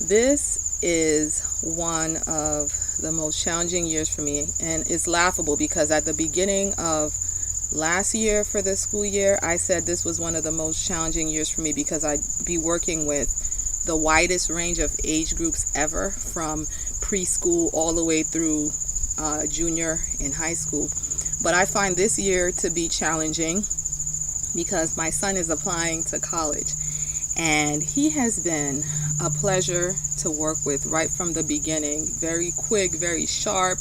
This is one of the most challenging years for me, and it's laughable because at the beginning of last year for the school year, I said this was one of the most challenging years for me because I'd be working with the widest range of age groups ever, from preschool all the way through junior in high school. But I find this year to be challenging because my son is applying to college, and he has been a pleasure to work with right from the beginning. Very quick, very sharp,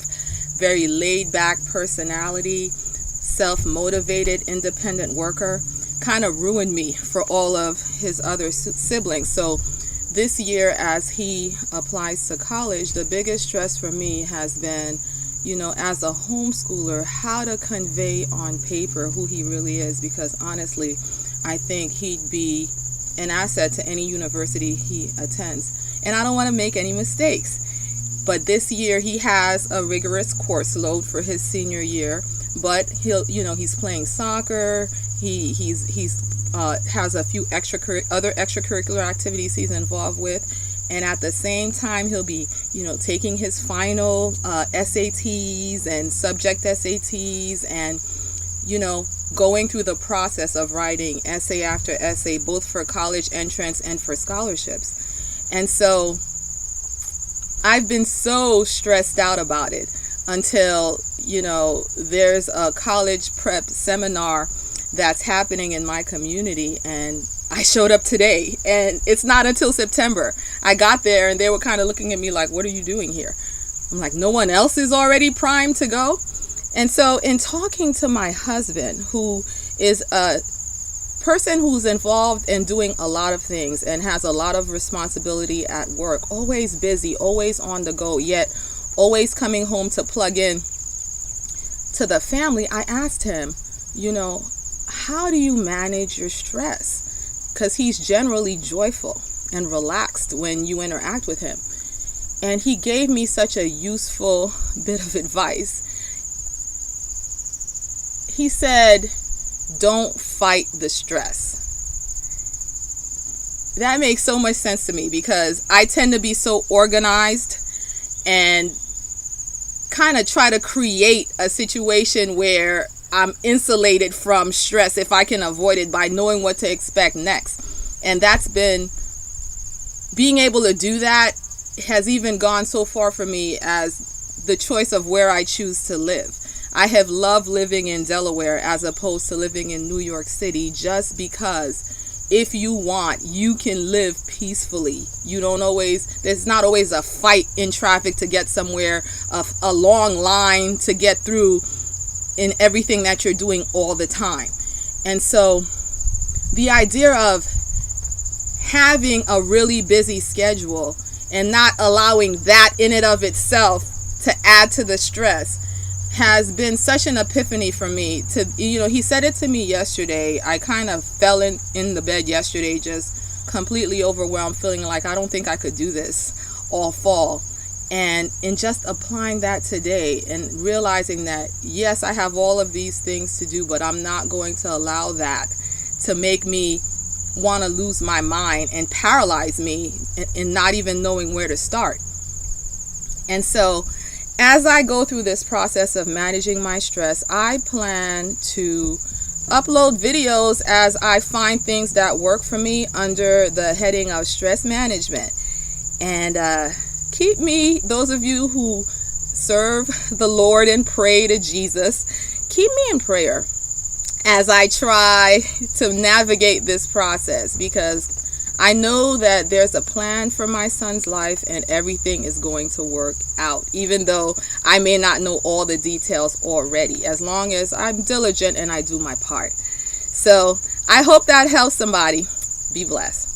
very laid back personality, self-motivated, independent worker. Kind of ruined me for all of his other siblings. So this year, as he applies to college, the biggest stress for me has been, as a homeschooler, how to convey on paper who he really is, because honestly, I think he'd be an asset to any university he attends. And I don't want to make any mistakes. But this year he has a rigorous course load for his senior year, but he's playing soccer. He has a few other extracurricular activities he's involved with, and at the same time he'll be taking his final SATs and subject SATs, and going through the process of writing essay after essay, both for college entrance and for scholarships. And so I've been so stressed out about it until there's a college prep seminar that's happening in my community, and I showed up today, and it's not until September. I got there and they were kind of looking at me like, what are you doing here? I'm like, no one else is already primed to go? And so in talking to my husband, who is a person who's involved in doing a lot of things and has a lot of responsibility at work, always busy, always on the go, yet always coming home to plug in to the family, I asked him, how do you manage your stress? Because he's generally joyful and relaxed when you interact with him. And he gave me such a useful bit of advice. He said, don't fight the stress. That makes so much sense to me because I tend to be so organized and kind of try to create a situation where I'm insulated from stress if I can avoid it by knowing what to expect next. And that's been, being able to do that has even gone so far for me as the choice of where I choose to live. I have loved living in Delaware as opposed to living in New York City, just because if you want, you can live peacefully. There's not always a fight in traffic to get somewhere, a long line to get through in everything that you're doing all the time. And so the idea of having a really busy schedule and not allowing that in and of itself to add to the stress has been such an epiphany for me. He said it to me yesterday. I kind of fell in the bed yesterday, just completely overwhelmed, feeling like I don't think I could do this all fall. And in just applying that today and realizing that, yes, I have all of these things to do, but I'm not going to allow that to make me want to lose my mind and paralyze me in not even knowing where to start. And so as I go through this process of managing my stress, I plan to upload videos as I find things that work for me under the heading of stress management. And keep me, those of you who serve the Lord and pray to Jesus, keep me in prayer as I try to navigate this process, because I know that there's a plan for my son's life and everything is going to work out, even though I may not know all the details already, as long as I'm diligent and I do my part. So I hope that helps somebody. Be blessed.